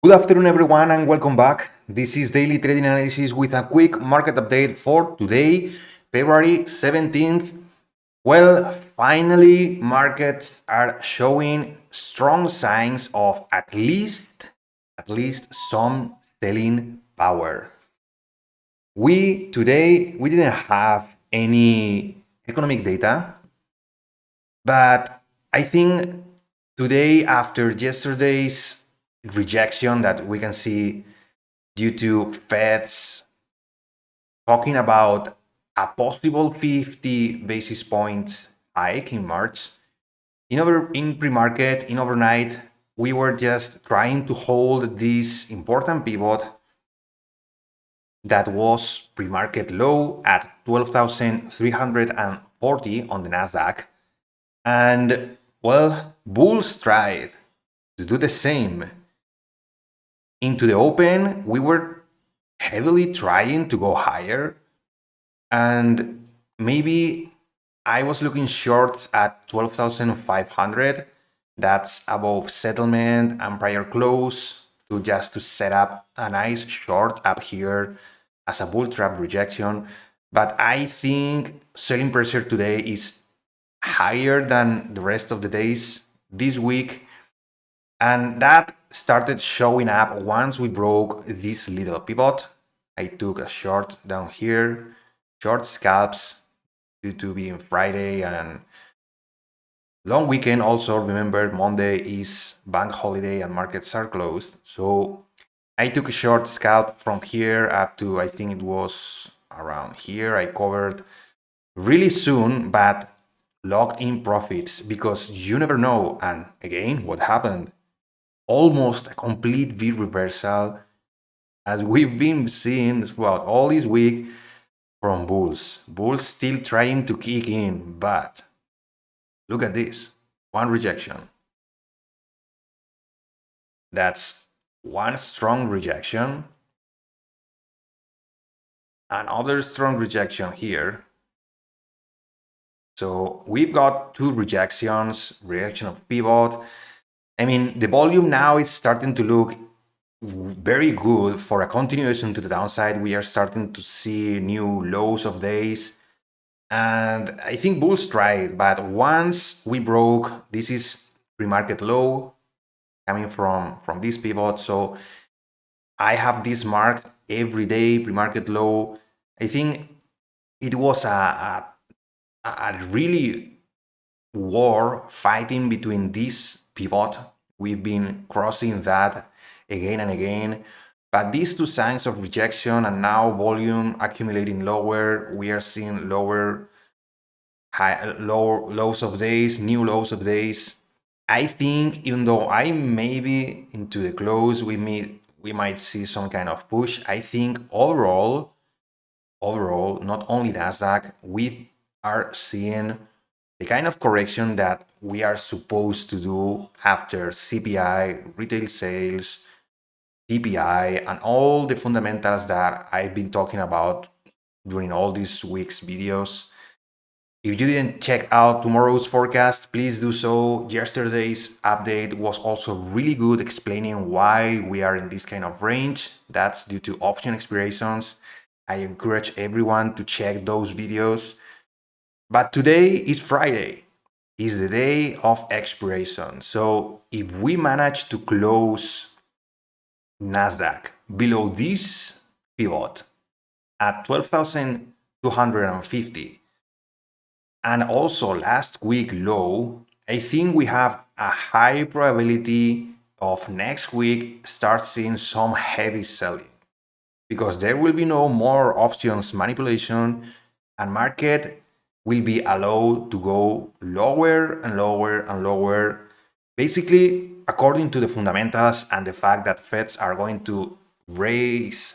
Good afternoon, everyone, and welcome back. This is Daily Trading Analysis with a quick market update for today, February 17th. Well, finally, markets are showing strong signs of at least some selling power. Today we didn't have any economic data, but I think today, after yesterday's rejection that we can see due to Fed's talking about a possible 50 basis points hike in March, in pre-market, in overnight, we were just trying to hold this important pivot that was pre-market low at 12,340 on the Nasdaq. And well, bulls tried to do the same. Into the open, we were heavily trying to go higher, and maybe I was looking shorts at 12,500. That's above settlement and prior close to set up a nice short up here as a bull trap rejection. But I think selling pressure today is higher than the rest of the days this week, and that started showing up once we broke this little pivot. I took a short down here, short scalps due to being Friday and long weekend. Also, remember Monday is bank holiday and markets are closed. So I took a short scalp from here up to, I think it was around here. I covered really soon, but locked in profits because you never know. And again, what happened? Almost a complete V reversal, as we've been seeing throughout all this week from bulls. Bulls still trying to kick in, but look at this. One rejection. That's one strong rejection. Another strong rejection here. So we've got two rejections, rejection of pivot. I mean, the volume now is starting to look very good for a continuation to the downside. We are starting to see new lows of days. And I think bulls tried, but once we broke, this is pre-market low coming from this pivot. So I have this marked every day, pre-market low. I think it was a really war fighting between this pivot. We've been crossing that again and again. But these two signs of rejection and now volume accumulating lower, we are seeing lower lows of days, new lows of days. I think even though I maybe into the close, we might see some kind of push. I think overall, not only Nasdaq, we are seeing the kind of correction that we are supposed to do after CPI, retail sales, PPI, and all the fundamentals that I've been talking about during all these week's videos. If you didn't check out tomorrow's forecast, please do so. Yesterday's update was also really good, explaining why we are in this kind of range. That's due to option expirations. I encourage everyone to check those videos. But today is Friday, is the day of expiration. So if we manage to close Nasdaq below this pivot at 12,250 and also last week low, I think we have a high probability of next week start seeing some heavy selling, because there will be no more options manipulation and market will be allowed to go lower and lower and lower, basically according to the fundamentals and the fact that Feds are going to raise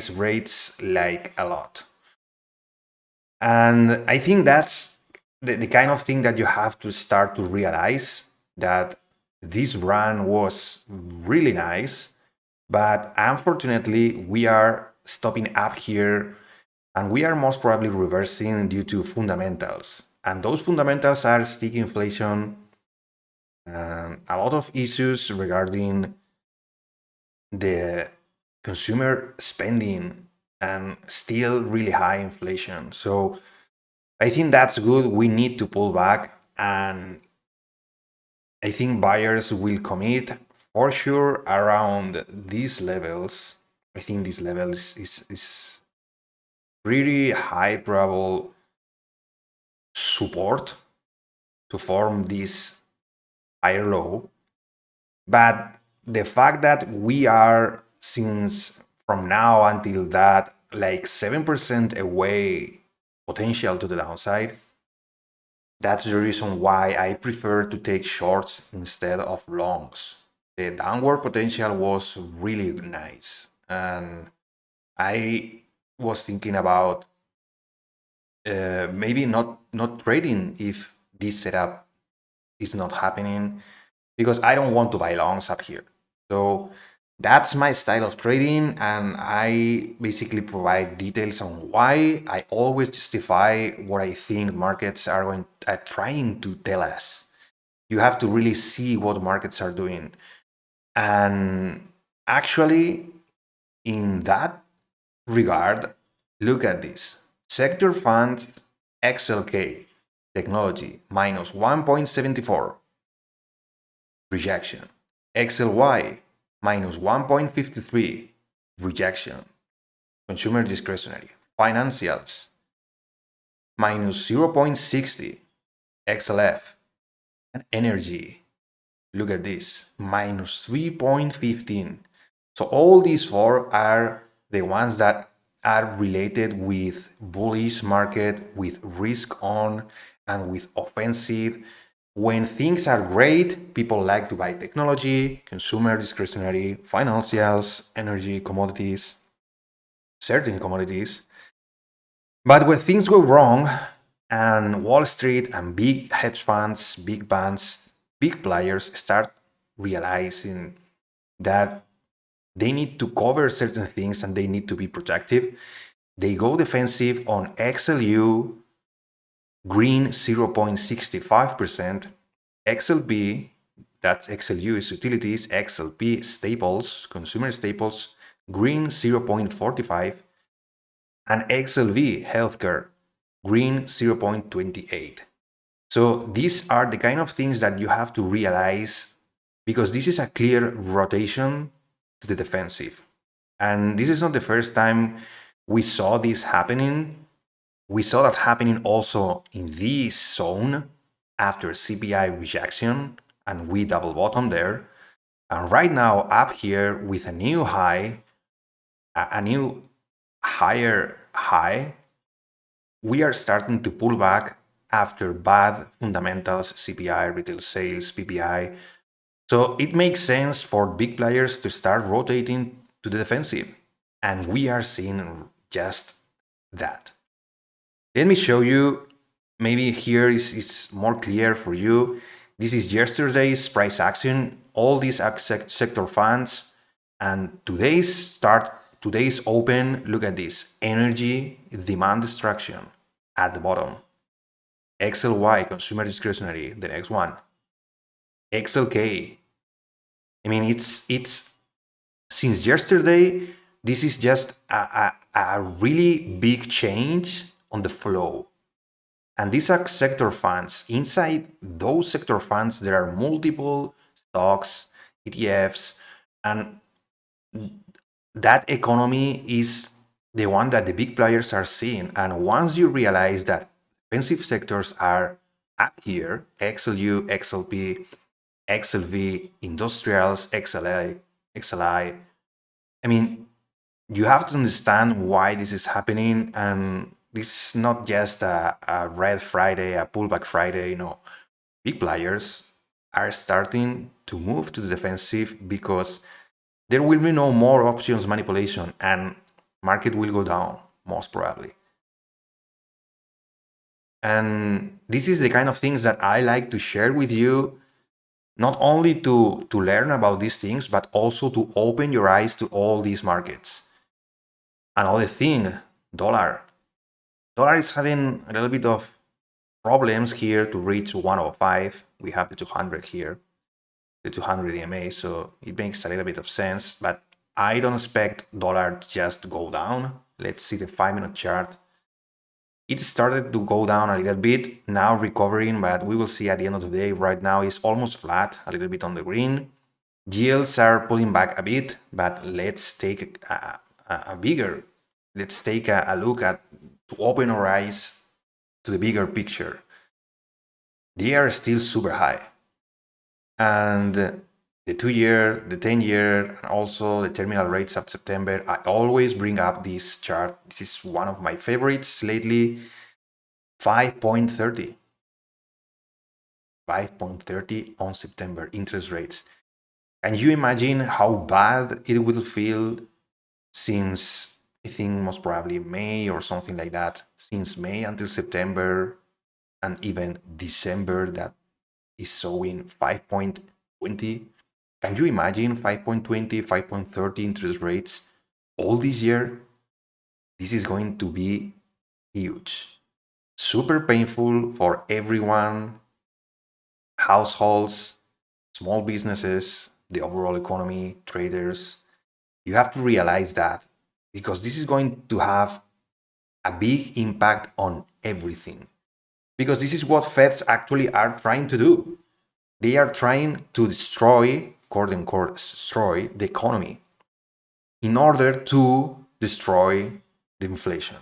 rates like a lot. And I think that's the kind of thing that you have to start to realize, that this run was really nice, but unfortunately we are stopping up here and we are most probably reversing due to fundamentals. And those fundamentals are sticky inflation, a lot of issues regarding the consumer spending and still really high inflation. So I think that's good. We need to pull back, and I think buyers will commit for sure around these levels. I think this level is pretty high probable support to form this higher low. But the fact that we are, since from now until that, like 7% away potential to the downside, that's the reason why I prefer to take shorts instead of longs. The downward potential was really nice, and I was thinking about maybe not trading if this setup is not happening, because I don't want to buy longs up here. So that's my style of trading, and I basically provide details on why. I always justify what I think markets are trying to tell us. You have to really see what markets are doing. And actually, in that regard, look at this. Sector fund XLK technology minus 1.74 rejection. XLY minus 1.53 rejection. Consumer discretionary. Financials minus 0.60 XLF. And energy, look at this, minus 3.15. So all these four are the ones that are related with bullish market, with risk on, and with offensive. When things are great, people like to buy technology, consumer discretionary, financials, energy, commodities, certain commodities. But when things go wrong, and Wall Street and big hedge funds, big banks, big players start realizing that they need to cover certain things and they need to be protective, they go defensive on XLU, green 0.65%, XLB, that's XLU is utilities, XLP staples, consumer staples, green 0.45, and XLV healthcare, green 0.28. So these are the kind of things that you have to realize, because this is a clear rotation to the defensive. And this is not the first time we saw this happening. We saw that happening also in this zone after CPI rejection, and we double bottom there. And right now up here with a new high, a new higher high, we are starting to pull back after bad fundamentals, CPI, retail sales, PPI. So it makes sense for big players to start rotating to the defensive. And we are seeing just that. Let me show you, maybe here is more clear for you. This is yesterday's price action, all these sector funds, and today's open, look at this, energy, demand destruction at the bottom. XLY, consumer discretionary, the next one. XLK. I mean, it's since yesterday, this is just a really big change on the flow. And these are sector funds. Inside those sector funds, there are multiple stocks, ETFs, and that economy is the one that the big players are seeing. And once you realize that defensive sectors are up here, XLU, XLP, XLV, industrials, XLI, I mean, you have to understand why this is happening. And this is not just a red Friday, a pullback Friday. Big players are starting to move to the defensive because there will be no more options manipulation and market will go down, most probably. And this is the kind of things that I like to share with you, not only to learn about these things, but also to open your eyes to all these markets. Another thing, dollar. Dollar is having a little bit of problems here to reach 105. We have the 200 here, the 200 EMA, so it makes a little bit of sense. But I don't expect dollar to just go down. Let's see the 5-minute chart. It started to go down a little bit, now recovering, but we will see at the end of the day. Right now it's almost flat, a little bit on the green. Yields are pulling back a bit, but let's take let's take a look at, to open our eyes to the bigger picture. They are still super high. And the 2-year, the 10-year, and also the terminal rates of September, I always bring up this chart. This is one of my favorites lately. 5.30. 5.30 on September interest rates. Can you imagine how bad it will feel since, I think most probably May or something like that, since May until September and even December, that is showing 5.20. Can you imagine 5.20, 5.30 interest rates all this year? This is going to be huge. Super painful for everyone, households, small businesses, the overall economy, traders. You have to realize that, because this is going to have a big impact on everything. Because this is what Feds actually are trying to do. They are trying to destroy, quote unquote, destroy the economy in order to destroy the inflation.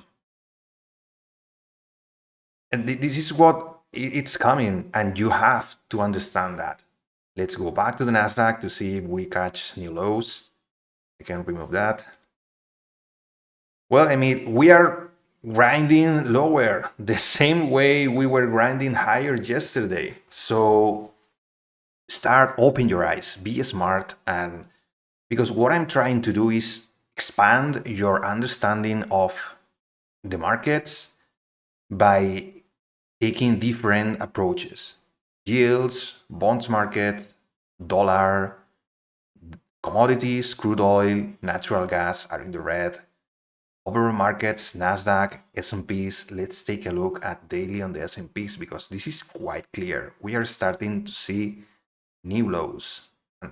And this is what it's coming, and you have to understand that. Let's go back to the Nasdaq to see if we catch new lows. I can remove that. Well, I mean, we are grinding lower the same way we were grinding higher yesterday. So start, open your eyes, be smart, and because what I'm trying to do is expand your understanding of the markets by taking different approaches. Yields, bonds market, dollar, commodities, crude oil, natural gas are in the red. Overall markets, Nasdaq, S&Ps. Let's take a look at daily on the S&Ps, because this is quite clear. We are starting to see new lows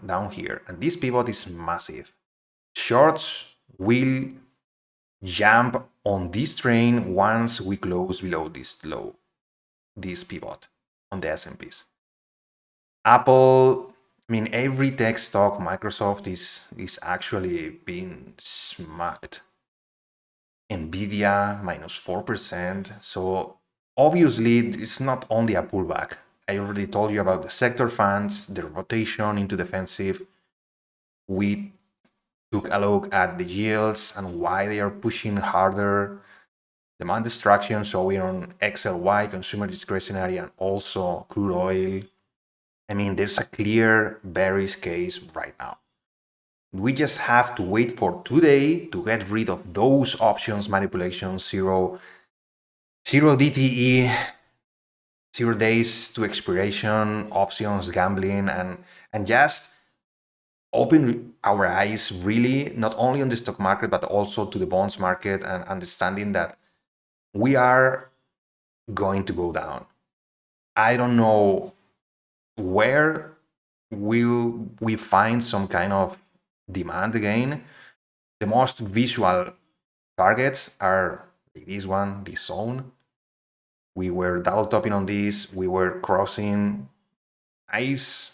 down here, and this pivot is massive. Shorts will jump on this train once we close below this low, this pivot on the S&Ps. Apple, I mean, every tech stock, Microsoft is actually being smacked. Nvidia minus 4%. So obviously it's not only a pullback. I already told you about the sector funds, the rotation into defensive. We took a look at the yields and why they are pushing harder. Demand destruction showing on XLY, consumer discretionary, and also crude oil. I mean, there's a clear bearish case right now. We just have to wait for today to get rid of those options manipulations, zero DTE, 0 days to expiration, options, gambling, and just open our eyes really, not only on the stock market, but also to the bonds market, and understanding that we are going to go down. I don't know where will we find some kind of demand again. The most visual targets are this one, this zone. We were double topping on this. We were crossing. Nice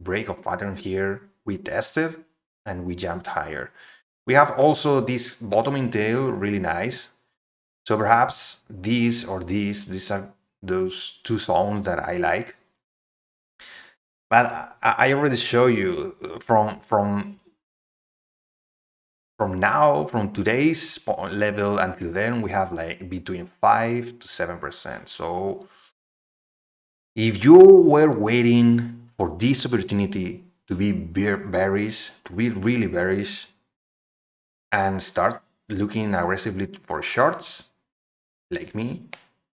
break of pattern here. We tested and we jumped higher. We have also this bottoming tail, really nice. So perhaps these are those two zones that I like. But I already show you from now, from today's level until then, we have like between 5 to 7%. So if you were waiting for this opportunity to be bearish, to be really bearish, and start looking aggressively for shorts, like me,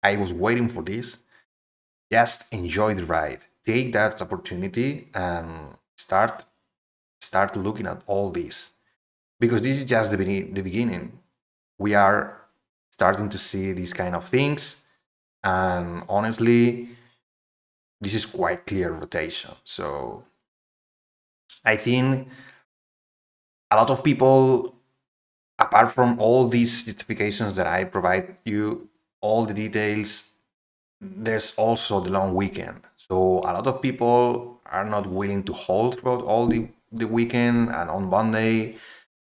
I was waiting for this. Just enjoy the ride. Take that opportunity and start looking at all this, because this is just the beginning. We are starting to see these kind of things, and honestly, this is quite clear rotation. So I think a lot of people, apart from all these justifications that I provide you, all the details, there's also the long weekend. So a lot of people are not willing to hold throughout all the weekend and on Monday,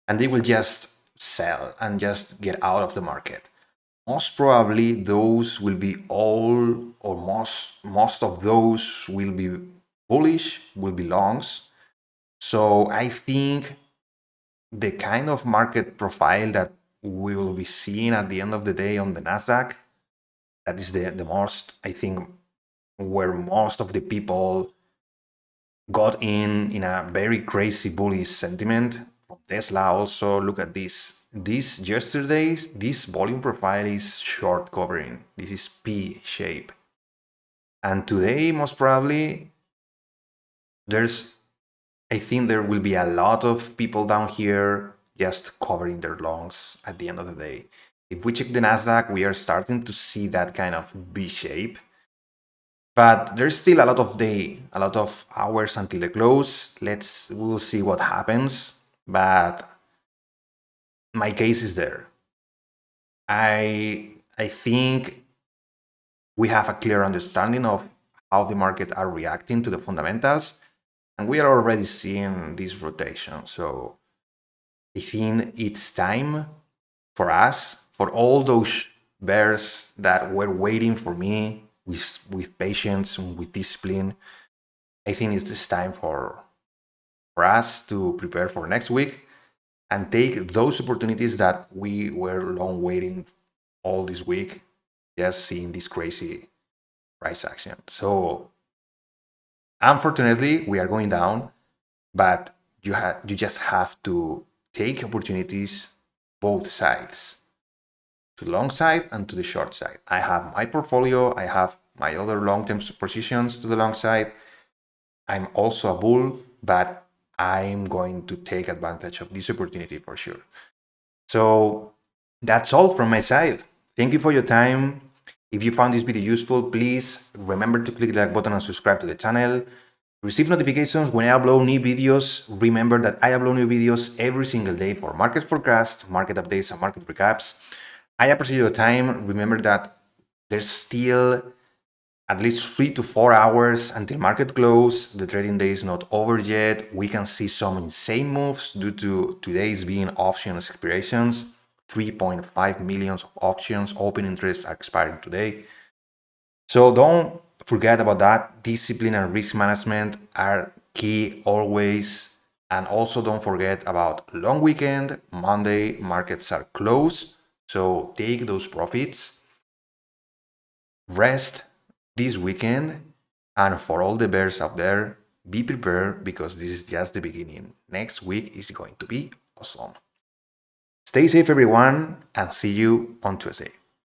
and they will just sell and just get out of the market. Most probably those will be all, or most of those will be bullish, will be longs. So I think the kind of market profile that we will be seeing at the end of the day on the Nasdaq, that is the most, I think, where most of the people got in a very crazy bullish sentiment. From Tesla also, look at this. This yesterday, this volume profile is short covering. This is P shape. And today, most probably, I think there will be a lot of people down here just covering their longs at the end of the day. If we check the Nasdaq, we are starting to see that kind of V shape. But there's still a lot of hours until the close. We'll see what happens. But my case is there. I think we have a clear understanding of how the market are reacting to the fundamentals, and we are already seeing this rotation. So I think it's time for us, for all those bears that were waiting for me with patience and with discipline. I think it's time for us to prepare for next week and take those opportunities that we were long waiting all this week, just seeing this crazy price action. So unfortunately, we are going down, but you just have to take opportunities both sides, to the long side and to the short side. I have my portfolio, I have my other long-term positions to the long side. I'm also a bull, but I'm going to take advantage of this opportunity for sure. So that's all from my side. Thank you for your time. If you found this video useful, please remember to click the like button and subscribe to the channel. Receive notifications when I upload new videos. Remember that I upload new videos every single day for market forecasts, market updates, and market recaps. I appreciate your time. Remember that there's still at least 3 to 4 hours until market close. The trading day is not over yet. We can see some insane moves due to today's being option expirations. 3.5 million of options open interest are expiring today. So don't forget about that. Discipline and risk management are key always. And also don't forget about long weekend. Monday markets are closed. So take those profits. Rest this weekend. And for all the bears out there, be prepared because this is just the beginning. Next week is going to be awesome. Stay safe, everyone, and see you on Tuesday.